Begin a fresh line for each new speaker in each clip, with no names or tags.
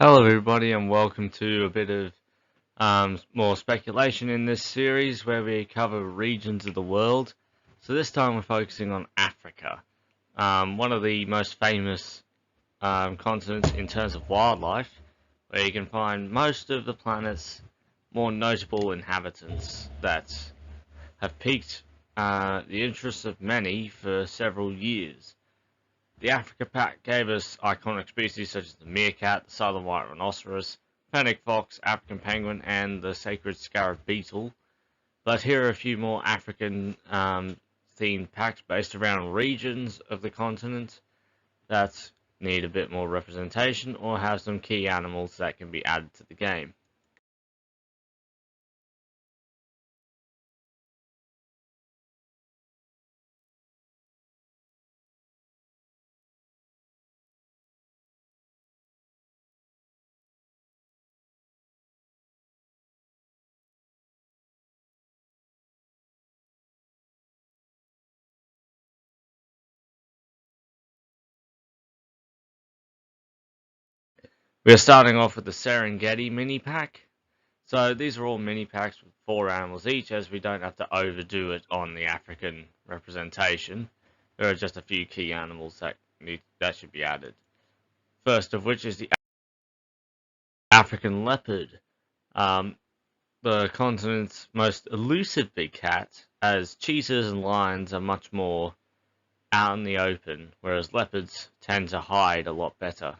Hello, everybody, and welcome to a bit of more speculation in this series where we cover regions of the world. So this time we're focusing on Africa, one of the most famous continents in terms of wildlife, where you can find most of the planet's more notable inhabitants that have piqued the interest of many for several years. The Africa Pack gave us iconic species such as the meerkat, the southern white rhinoceros, fennec fox, African penguin, and the sacred scarab beetle. But here are a few more African themed packs based around regions of the continent that need a bit more representation or have some key animals that can be added to the game. We're starting off with the Serengeti mini pack. So these are all mini packs with 4 animals each, as we don't have to overdo it on the African representation. There are just a few key animals that should be added. First of which is the African leopard, the continent's most elusive big cat, as cheetahs and lions are much more out in the open, whereas leopards tend to hide a lot better.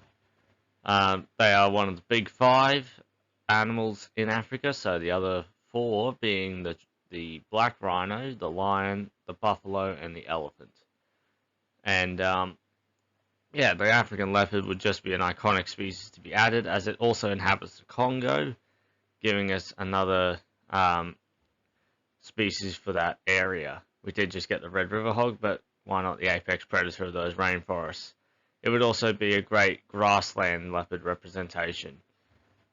They are one of the big 5 animals in Africa, so the other 4 being the black rhino, the lion, the buffalo, and the elephant. And yeah, the African leopard would just be an iconic species to be added, as it also inhabits the Congo, giving us another species for that area. We did just get the red river hog, but why not the apex predator of those rainforests? It would also be a great grassland leopard representation,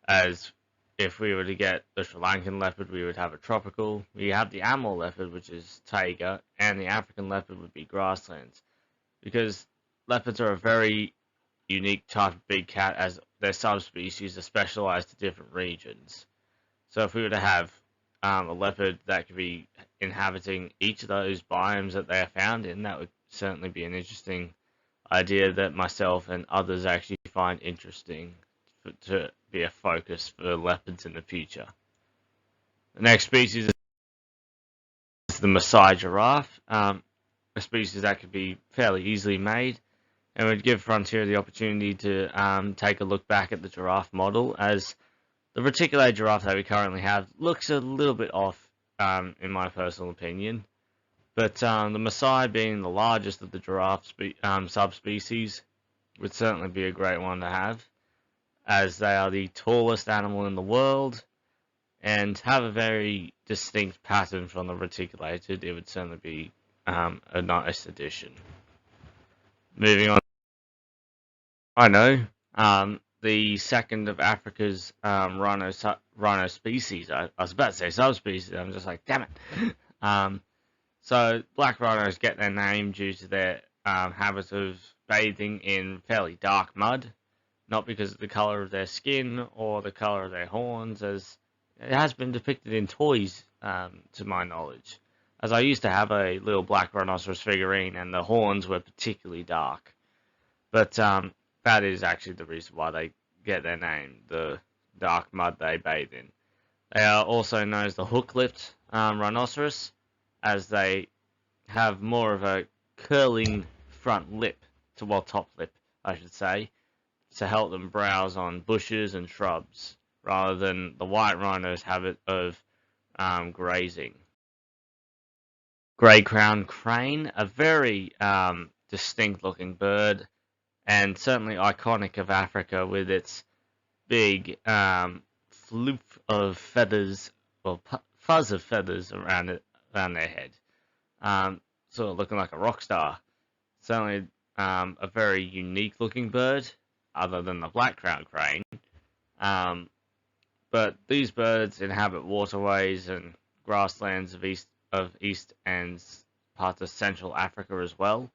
as if we were to get the Sri Lankan leopard, we would have a tropical. We have the Amur leopard, which is taiga, and the African leopard would be grasslands. Because leopards are a very unique type of big cat, as their subspecies are specialized to different regions. So if we were to have a leopard that could be inhabiting each of those biomes that they are found in, that would certainly be an interesting idea that myself and others actually find interesting to be a focus for leopards in the future. The next species is the Maasai giraffe, a species that could be fairly easily made, and would give Frontier the opportunity to take a look back at the giraffe model, as the reticulated giraffe that we currently have looks a little bit off, in my personal opinion. But the Maasai, being the largest of the giraffe subspecies, would certainly be a great one to have, as they are the tallest animal in the world and have a very distinct pattern from the reticulated. It would certainly be a nice addition. Moving on, I know the second of Africa's rhino species. I was about to say subspecies. I'm just like, damn it. So black rhinos get their name due to their habit of bathing in fairly dark mud, not because of the color of their skin or the color of their horns, as it has been depicted in toys, to my knowledge. As I used to have a little black rhinoceros figurine, and the horns were particularly dark. But that is actually the reason why they get their name, the dark mud they bathe in. They are also known as the hook-lipped rhinoceros, as they have more of a curling front lip, top lip, I should say, to help them browse on bushes and shrubs, rather than the white rhino's habit of grazing. Grey-crowned crane, a very distinct-looking bird, and certainly iconic of Africa, with its big floof of feathers, or fuzz of feathers around their head, sort of looking like a rock star. Certainly a very unique looking bird, other than the black-crowned crane. But these birds inhabit waterways and grasslands of East and parts of Central Africa as well.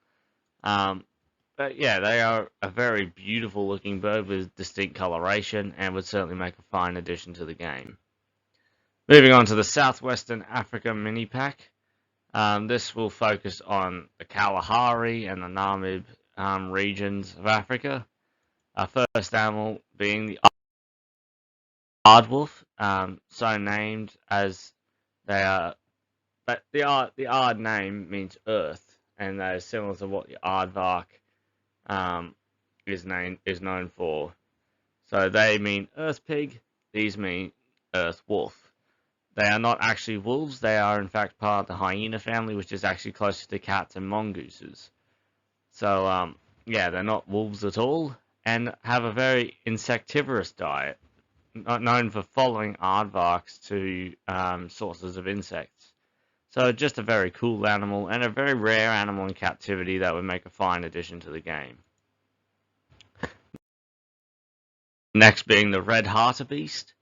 But yeah, they are a very beautiful looking bird with distinct coloration and would certainly make a fine addition to the game. Moving on to the Southwestern Africa mini pack. This will focus on the Kalahari and the Namib regions of Africa. Our first animal being the aardwolf, so named as they are. But the Aard name means earth, and that is similar to what the aardvark is known for. So they mean earth pig. These mean earth wolf. They are not actually wolves. They are in fact part of the hyena family, which is actually closer to cats and mongooses. So yeah, they're not wolves at all, and have a very insectivorous diet, not known for following aardvarks to sources of insects. So just a very cool animal and a very rare animal in captivity that would make a fine addition to the game. Next being the red hartebeest.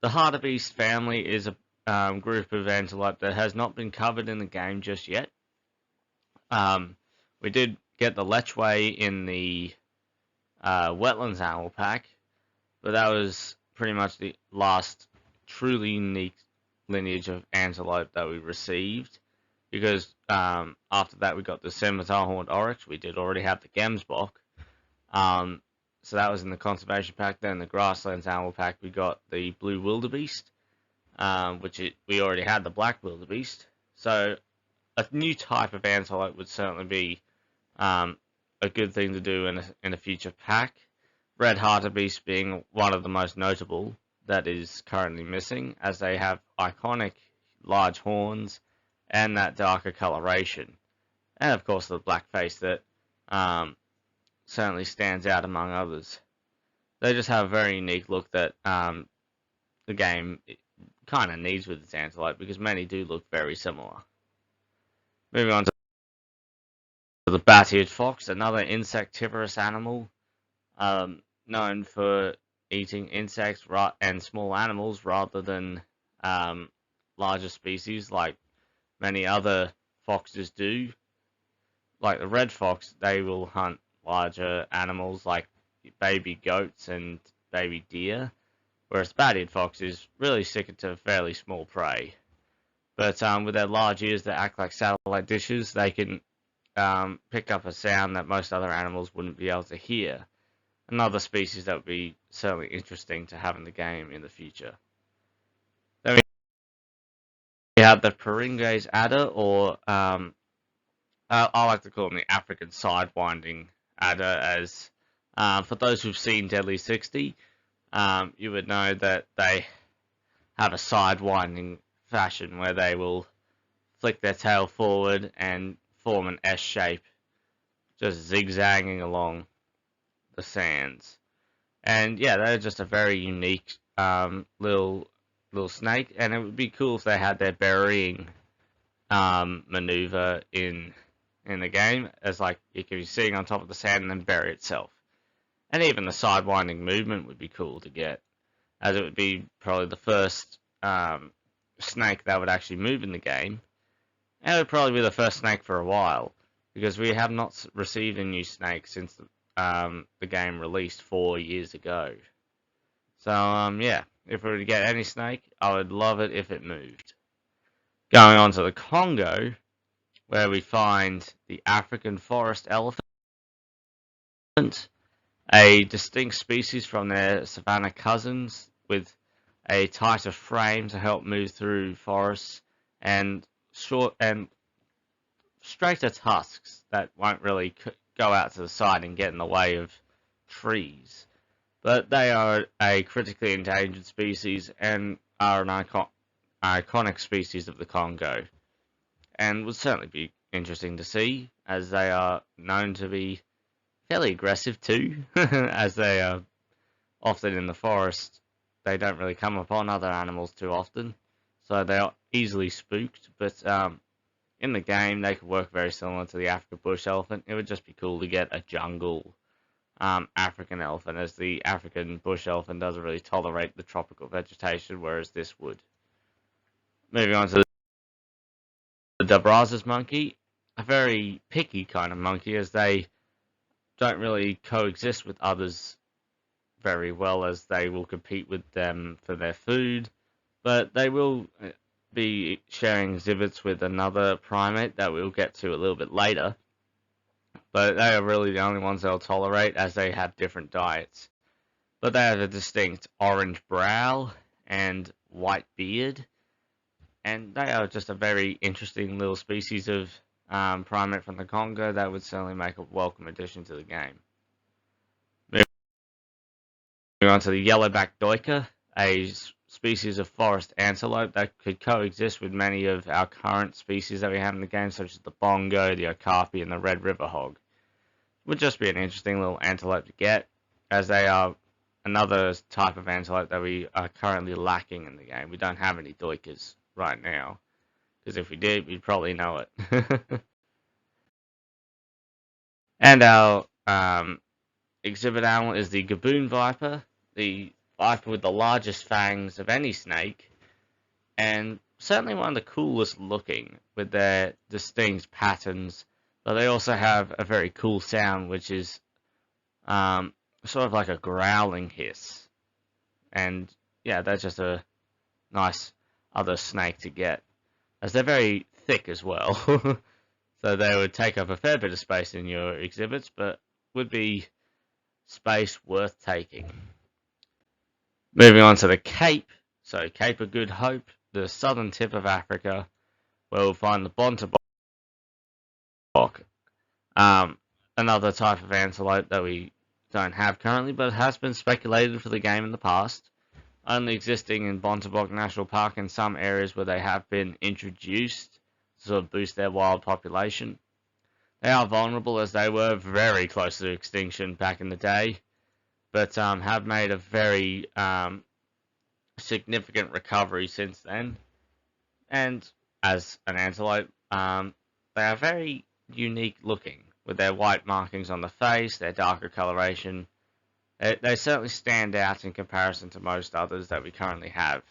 The hartebeest family is a group of antelope that has not been covered in the game just yet. We did get the lechwe in the wetlands animal pack, but that was pretty much the last truly unique lineage of antelope that we received, because after that we got the scimitar horned oryx. We did already have the gemsbok, so that was in the conservation pack. Then the grasslands animal pack we got the blue wildebeest, we already had the black wildebeest. So a new type of antelope would certainly be a good thing to do in a future pack. Red hartebeest being one of the most notable that is currently missing, as they have iconic large horns and that darker coloration, and of course the black face that certainly stands out among others. They just have a very unique look that the game kind of needs with its antelope, because many do look very similar. Moving on to the bat-eared fox, another insectivorous animal, known for eating insects and small animals rather than larger species like many other foxes do. Like the red fox, they will hunt larger animals like baby goats and baby deer, whereas bat-eared fox is really sticking to fairly small prey. But with their large ears that act like satellite dishes, they can pick up a sound that most other animals wouldn't be able to hear. Another species that would be certainly interesting to have in the game in the future. Then we have the Peringues adder, or I like to call them the African sidewinding adder, as for those who've seen Deadly 60, you would know that they have a sidewinding fashion where they will flick their tail forward and form an S shape, just zigzagging along the sands. And yeah, they're just a very unique little snake, and it would be cool if they had their burying maneuver in the game, as like it could be sitting on top of the sand and then bury itself. And even the sidewinding movement would be cool to get, as it would be probably the first snake that would actually move in the game, and it would probably be the first snake for a while, because we have not received a new snake since the game released 4 years ago. So yeah, if we were to get any snake, I would love it if it moved. Going on to the Congo, where we find the African forest elephant, a distinct species from their savanna cousins, with a tighter frame to help move through forests, and short and straighter tusks that won't really go out to the side and get in the way of trees. But they are a critically endangered species and are an iconic species of the Congo, and would certainly be interesting to see, as they are known to be fairly aggressive too, as they are often in the forest. They don't really come upon other animals too often, so they are easily spooked, but in the game they could work very similar to the African bush elephant. It would just be cool to get a jungle African elephant, as the African bush elephant doesn't really tolerate the tropical vegetation, whereas this would. Moving on to the Brazos monkey, a very picky kind of monkey, as they don't really coexist with others very well, as they will compete with them for their food, but they will be sharing exhibits with another primate that we'll get to a little bit later. But they are really the only ones they'll tolerate, as they have different diets. But they have a distinct orange brow and white beard, and they are just a very interesting little species of primate from the Congo that would certainly make a welcome addition to the game. Moving on to the yellowback duiker, a species of forest antelope that could coexist with many of our current species that we have in the game, such as the bongo, the okapi, and the red river hog. Would just be an interesting little antelope to get, as they are another type of antelope that we are currently lacking in the game. We don't have any duikers right now, because if we did, we'd probably know it. And our exhibit animal is the gaboon viper, the viper with the largest fangs of any snake, and certainly one of the coolest looking, with their distinct patterns. But they also have a very cool sound, which is sort of like a growling hiss. And yeah, that's just a nice other snake to get, as they're very thick as well. So they would take up a fair bit of space in your exhibits, but would be space worth taking. Moving on to the Cape. So Cape of Good Hope, the southern tip of Africa, where we'll find the bontebok, another type of antelope that we don't have currently, but has been speculated for the game in the past, only existing in Bontebok National Park in some areas where they have been introduced to sort of boost their wild population. They are vulnerable, as they were very close to extinction back in the day, but have made a very significant recovery since then. And as an antelope, they are very unique looking, with their white markings on the face, their darker coloration. They certainly stand out in comparison to most others that we currently have.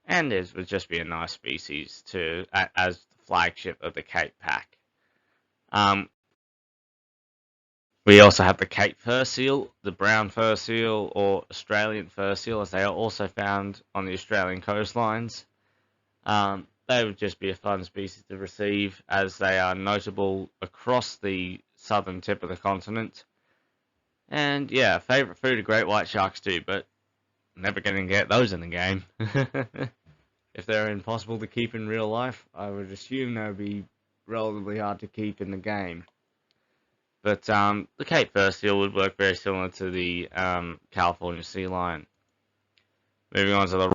And it would just be a nice species to as the flagship of the Cape Pack. We also have the Cape fur seal, the brown fur seal, or Australian fur seal, as they are also found on the Australian coastlines. They would just be a fun species to receive, as they are notable across the southern tip of the continent. And yeah, favourite food of great white sharks too, but never going to get those in the game. If they're impossible to keep in real life, I would assume they would be relatively hard to keep in the game. But the Cape fur seal would work very similar to the California sea lion. Moving on to the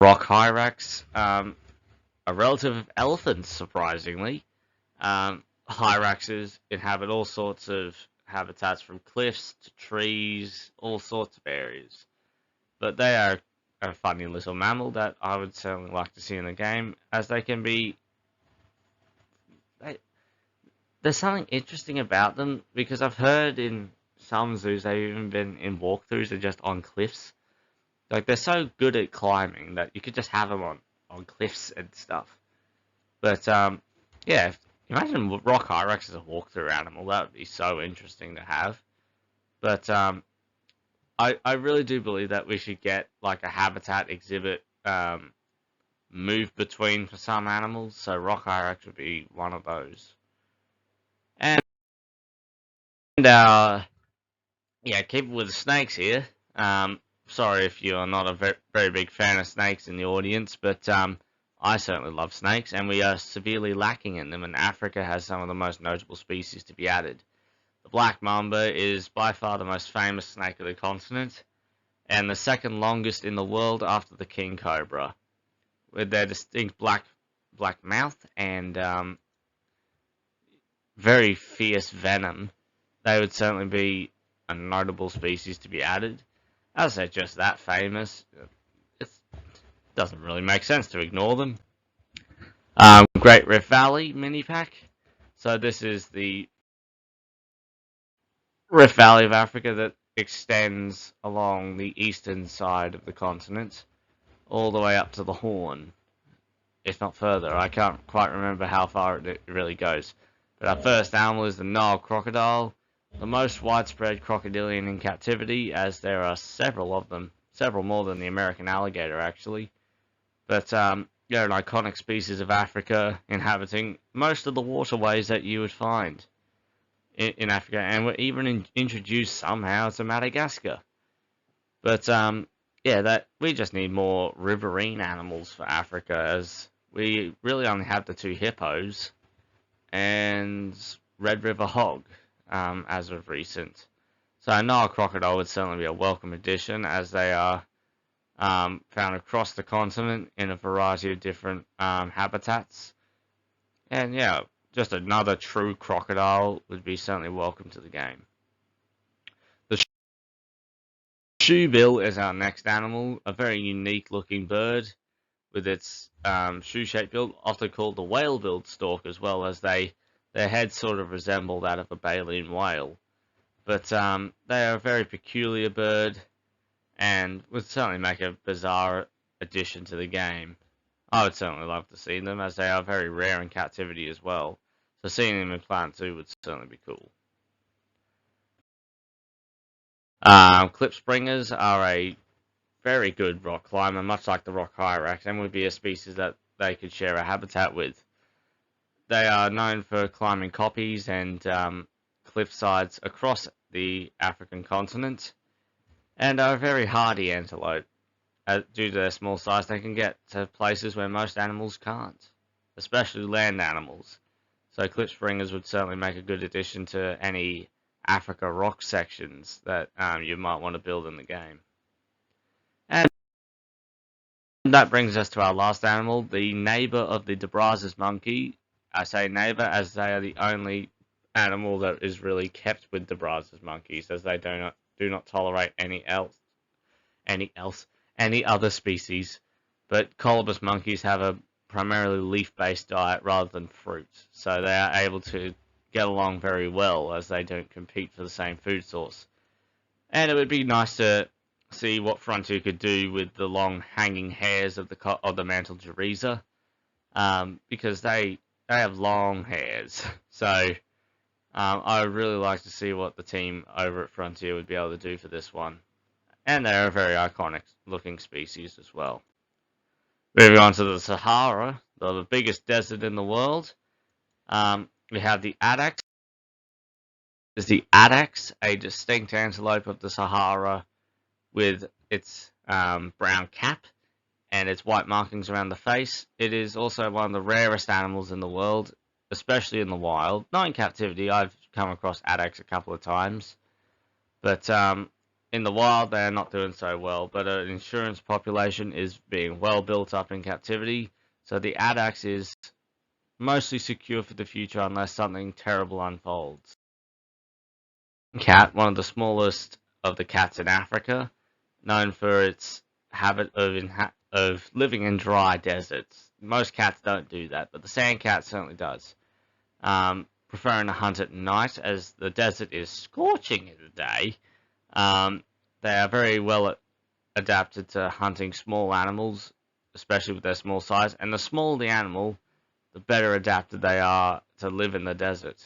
rock hyrax, a relative of elephants, surprisingly. Hyraxes inhabit all sorts of habitats, from cliffs to trees, all sorts of areas. But they are a funny little mammal that I would certainly like to see in the game, as they can be... There's something interesting about them, because I've heard in some zoos they've even been in walkthroughs and just on cliffs. Like, they're so good at climbing that you could just have them on cliffs and stuff. But, yeah, imagine rock hyrax as a walkthrough animal. That would be so interesting to have. But, I really do believe that we should get, like, a habitat exhibit move between for some animals. So rock hyrax would be one of those. And, yeah, keep it with the snakes here. Sorry if you're not a very big fan of snakes in the audience, but I certainly love snakes, and we are severely lacking in them, and Africa has some of the most notable species to be added. The black mamba is by far the most famous snake of the continent, and the second longest in the world after the king cobra. With their distinct black mouth and very fierce venom, they would certainly be a notable species to be added. As they're just that famous, it doesn't really make sense to ignore them. Great Rift Valley mini pack. So this is the Rift Valley of Africa that extends along the eastern side of the continent, all the way up to the Horn, if not further. I can't quite remember how far it really goes. But our first animal is the Nile crocodile, the most widespread crocodilian in captivity, as there are several of them, several more than the American alligator actually. But they're an iconic species of Africa, inhabiting most of the waterways that you would find in Africa, and were even introduced somehow to Madagascar. But yeah, that we just need more riverine animals for Africa, as we really only have the two hippos and Red River hog as of recent. So a Nile crocodile would certainly be a welcome addition, as they are found across the continent in a variety of different habitats. And yeah, just another true crocodile would be certainly welcome to the game. The shoebill is our next animal, a very unique looking bird with its shoe-shaped bill, often called the whale-billed stork, as well, as their heads sort of resemble that of a baleen whale. But they are a very peculiar bird, and would certainly make a bizarre addition to the game. I would certainly love to see them, as they are very rare in captivity as well. So seeing them in Plant 2 would certainly be cool. Clip springers are a very good rock climber, much like the rock hyrax, and would be a species that they could share a habitat with. They are known for climbing koppies and cliff sides across the African continent, and are a very hardy antelope. Due to their small size, they can get to places where most animals can't, especially land animals. So clip springers would certainly make a good addition to any Africa rock sections that you might want to build in the game. And that brings us to our last animal, the neighbor of the DeBraz's monkey. I say neighbor as they are the only animal that is really kept with DeBraz's monkeys, as they do not tolerate any other species. But colobus monkeys have a primarily leaf-based diet rather than fruit, so they are able to get along very well, as they don't compete for the same food source. And it would be nice to see what Frontier could do with the long hanging hairs of the mantle geriza, because they have long hairs. So I would really like to see what the team over at Frontier would be able to do for this one. And they're a very iconic looking species as well. Moving on to the Sahara, the biggest desert in the world. We have the addax. Is the addax, a distinct antelope of the Sahara with its brown cap and its white markings around the face. It is also one of the rarest animals in the world, especially in the wild. Not in captivity, I've come across addax a couple of times, but in the wild they are not doing so well. But an insurance population is being well built up in captivity, so the addax is mostly secure for the future unless something terrible unfolds. Cat, one of the smallest of the cats in Africa, known for its habit of living in dry deserts. Most cats don't do that, but the sand cat certainly does. Preferring to hunt at night, as the desert is scorching in the day. They are very well adapted to hunting small animals, especially with their small size. And the smaller the animal, the better adapted they are to live in the desert.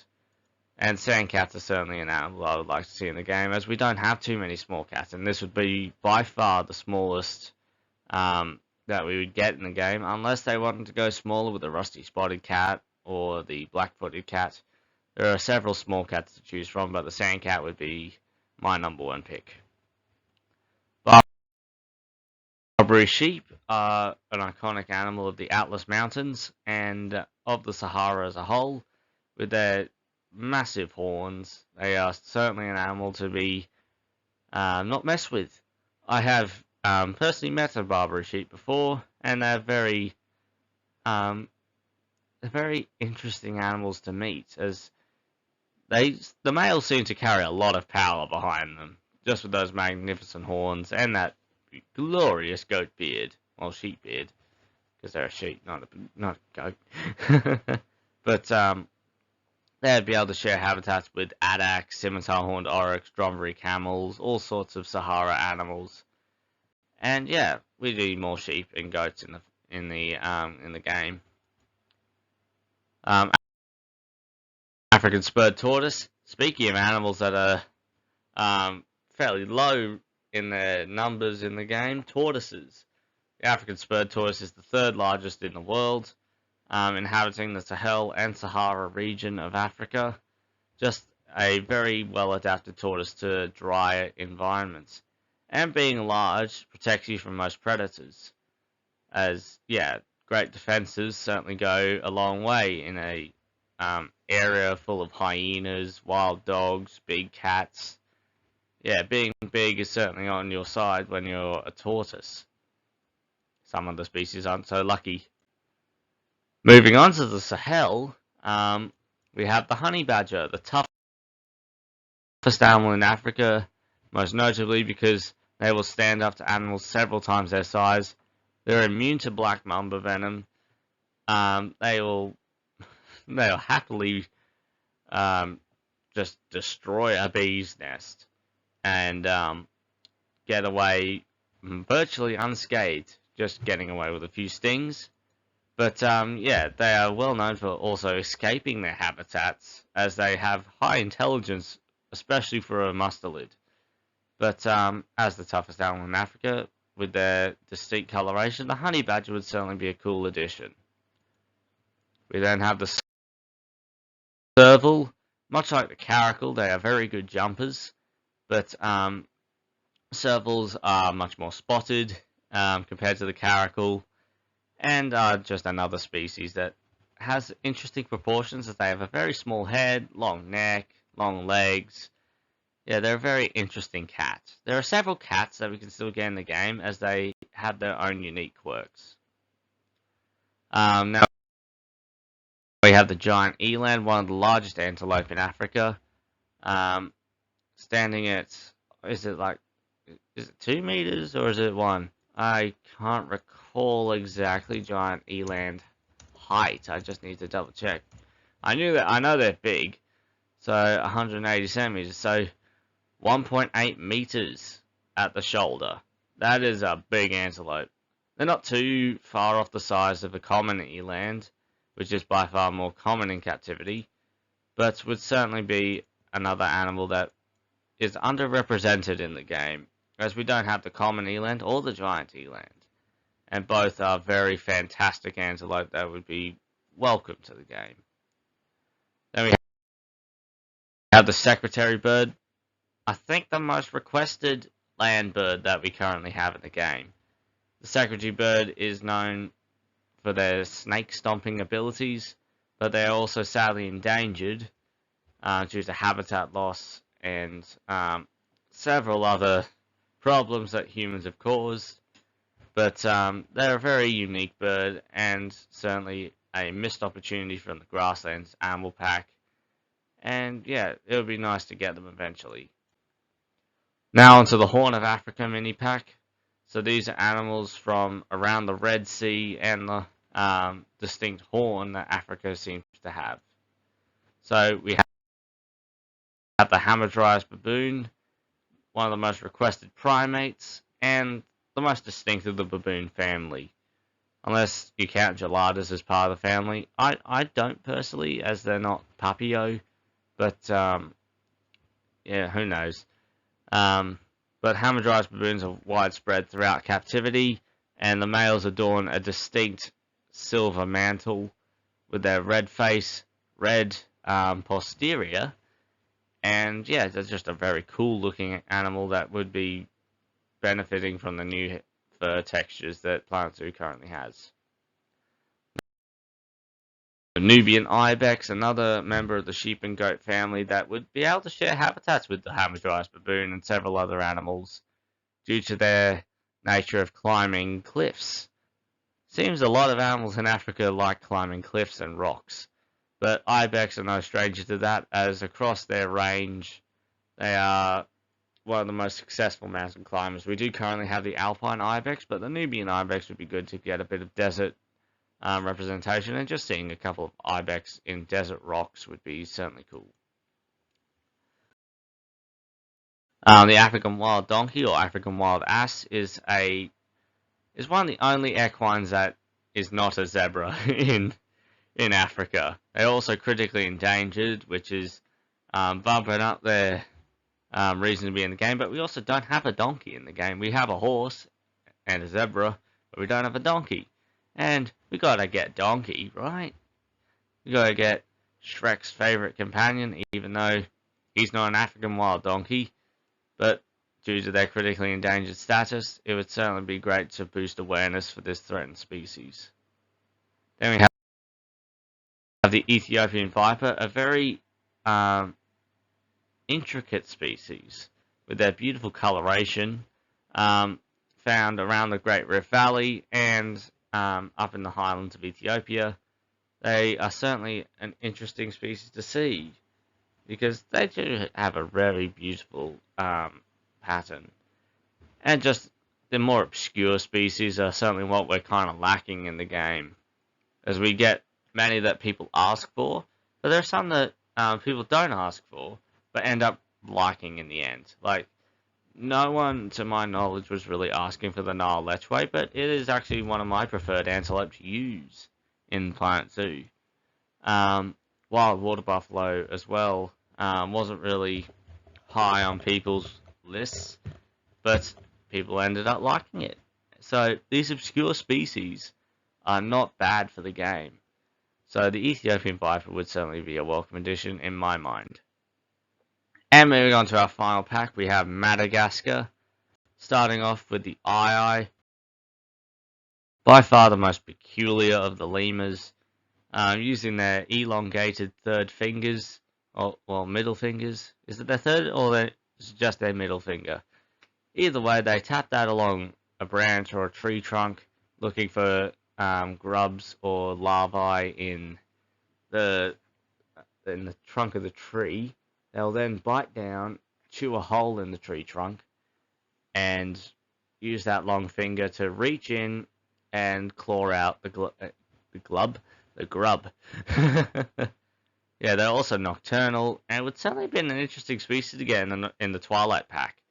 And sand cats are certainly an animal I would like to see in the game, as we don't have too many small cats, and this would be by far the smallest that we would get in the game, unless they wanted to go smaller with the rusty spotted cat or the black-footed cat. There are several small cats to choose from, but the sand cat would be my number one pick. Barbary sheep are an iconic animal of the Atlas Mountains and of the Sahara as a whole, with their massive horns. They are certainly an animal to be not messed with. I have personally met a Barbary sheep before, and they're very interesting animals to meet, as the males seem to carry a lot of power behind them, just with those magnificent horns and that glorious goat beard, well, sheep beard, because they're a sheep, not a goat. But they'd be able to share habitats with addax, scimitar-horned oryx, dromedary camels, all sorts of Sahara animals. And yeah, we need more sheep and goats in the game. African spurred tortoise. Speaking of animals that are fairly low in their numbers in the game, tortoises. The African spurred tortoise is the third largest in the world, inhabiting the Sahel and Sahara region of Africa. Just a very well adapted tortoise to drier environments. And being large protects you from most predators. As, yeah, great defenses certainly go a long way in a area full of hyenas, wild dogs, big cats. Yeah, being big is certainly on your side when you're a tortoise. Some of the species aren't so lucky. Moving on to the Sahel, we have the honey badger, the toughest animal in Africa, most notably because they will stand up to animals several times their size. They're immune to black mamba venom. They will happily just destroy a bee's nest and get away virtually unscathed, just getting away with a few stings. But yeah, they are well known for also escaping their habitats, as they have high intelligence, especially for a mustelid. But as the toughest animal in Africa, with their distinct coloration, the honey badger would certainly be a cool addition. We then have the serval. Much like the caracal, they are very good jumpers, but servals are much more spotted compared to the caracal, and are just another species that has interesting proportions, as they have a very small head, long neck, long legs. Yeah, they're a very interesting cat. There are several cats that we can still get in the game, as they have their own unique quirks. Now we have the giant eland, one of the largest antelope in Africa, standing at, is it 2 meters or is it 1? I can't recall exactly giant eland height. I just need to double check. I know they're big, so 180 centimeters, so 1.8 meters at the shoulder. That is a big antelope. They're not too far off the size of a common eland, which is by far more common in captivity, but would certainly be another animal that is underrepresented in the game, as we don't have the common eland or the giant eland, and both are very fantastic antelope that would be welcome to the game. Then we have the secretary bird, I think the most requested land bird that we currently have in the game. The secretary bird is known for their snake stomping abilities, but they are also sadly endangered due to habitat loss and several other problems that humans have caused. But they're a very unique bird, and certainly a missed opportunity from the Grasslands Animal Pack. And yeah, it would be nice to get them eventually. Now onto the Horn of Africa mini pack. So these are animals from around the Red Sea and the distinct horn that Africa seems to have. So we have the Hamadryas baboon, one of the most requested primates, and the most distinct of the baboon family. Unless you count geladas as part of the family. I don't personally, as they're not Papio, but yeah, who knows. But Hamadryas baboons are widespread throughout captivity, and the males adorn a distinct silver mantle with their red face, red posterior, and yeah, that's just a very cool looking animal that would be benefiting from the new fur textures that Planet Zoo currently has. The Nubian ibex, another member of the sheep and goat family that would be able to share habitats with the Hamadryas baboon and several other animals due to their nature of climbing cliffs. Seems a lot of animals in Africa like climbing cliffs and rocks, but ibex are no stranger to that, as across their range they are one of the most successful mountain climbers. We do currently have the alpine ibex, but the Nubian ibex would be good to get a bit of desert representation, and just seeing a couple of ibex in desert rocks would be certainly cool. The African wild donkey or African wild ass is one of the only equines that is not a zebra in in Africa. They're also critically endangered, which is bumping up their reason to be in the game. But we also don't have a donkey in the game. We have a horse and a zebra, but we don't have a donkey. And we gotta get Donkey, right? We gotta get Shrek's favorite companion, even though he's not an African wild donkey. But due to their critically endangered status, it would certainly be great to boost awareness for this threatened species. Then we have the Ethiopian viper, a very intricate species with their beautiful coloration, found around the Great Rift Valley and up in the highlands of Ethiopia. They are certainly an interesting species to see because they do have a very beautiful pattern. And just the more obscure species are certainly what we're kind of lacking in the game, as we get many that people ask for, but there are some that people don't ask for, but end up liking in the end. Like, no one, to my knowledge, was really asking for the Nile lechwe, but it is actually one of my preferred antelope to use in Planet Zoo. Wild water buffalo as well wasn't really high on people's lists, but people ended up liking it. So these obscure species are not bad for the game. So the Ethiopian viper would certainly be a welcome addition in my mind. And moving on to our final pack, we have Madagascar. Starting off with the ii, by far the most peculiar of the lemurs, using their elongated third fingers, or well, middle fingers. Is it their third, or is it just their middle finger? Either way, they tap that along a branch or a tree trunk, looking for grubs or larvae in the trunk of the tree. They'll then bite down, chew a hole in the tree trunk, and use that long finger to reach in and claw out the grub. Yeah, they're also nocturnal, and it would certainly be an interesting species to get in the Twilight Pack,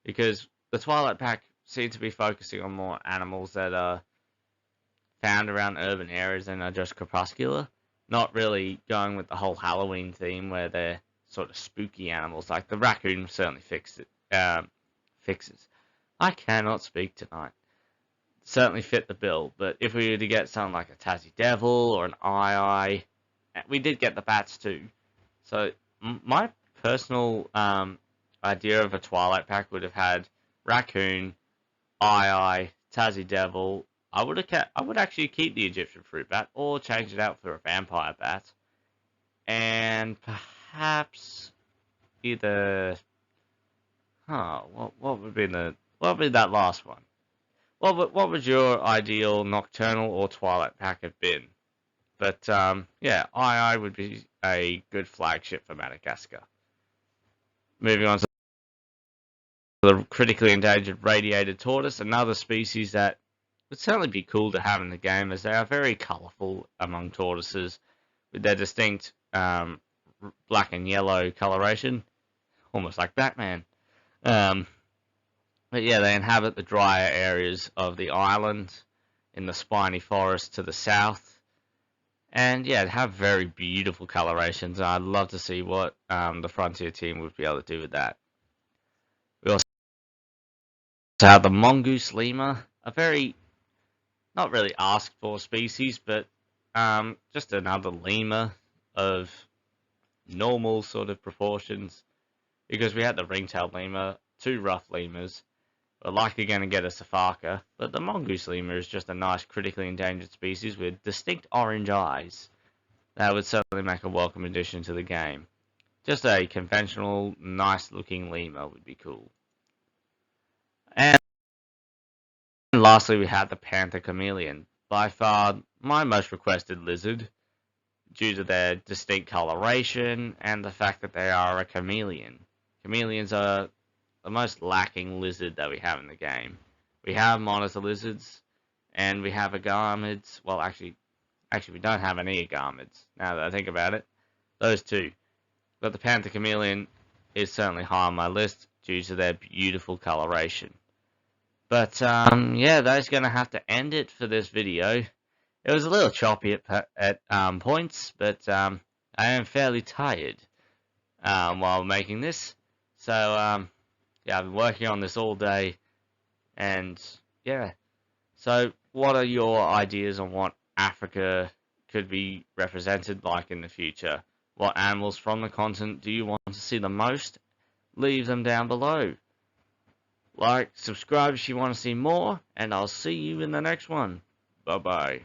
because the Twilight Pack seem to be focusing on more animals that are found around urban areas and are just crepuscular, not really going with the whole Halloween theme where they're sort of spooky animals. Like the raccoon certainly fixes. I cannot speak tonight. Certainly fit the bill, but if we were to get something like a Tassie Devil or an ii, we did get the bats too. So my personal idea of a Twilight Pack would have had raccoon, ii, Tassie Devil. I would actually keep the Egyptian fruit bat or change it out for a vampire bat, and perhaps either. What would be that last one? What would your ideal nocturnal or Twilight Pack have been? But yeah, ii would be a good flagship for Madagascar. Moving on to the critically endangered radiated tortoise, another species that would certainly be cool to have in the game, as they are very colourful among tortoises, with their distinct black and yellow coloration, almost like Batman. But yeah, they inhabit the drier areas of the island, in the spiny forest to the south, and yeah, they have very beautiful colorations. I'd love to see what the Frontier team would be able to do with that. We also have the mongoose lemur, a very not really asked for species, but just another lemur of normal sort of proportions, because we had the ring-tailed lemur, two rough lemurs. We're likely going to get a safaka, but the mongoose lemur is just a nice critically endangered species with distinct orange eyes. That would certainly make a welcome addition to the game. Just a conventional, nice-looking lemur would be cool. And lastly, we have the panther chameleon, by far my most requested lizard, due to their distinct coloration and the fact that they are a chameleon. Chameleons are the most lacking lizard that we have in the game. We have monitor lizards, and we have agamids. Well, actually, we don't have any agamids, now that I think about it. Those two. But the panther chameleon is certainly high on my list due to their beautiful coloration. But, yeah, that's going to have to end it for this video. It was a little choppy at points, but I am fairly tired while making this. So yeah, I've been working on this all day, and yeah. So what are your ideas on what Africa could be represented like in the future? What animals from the continent do you want to see the most? Leave them down below. Like, subscribe if you want to see more, and I'll see you in the next one. Bye bye.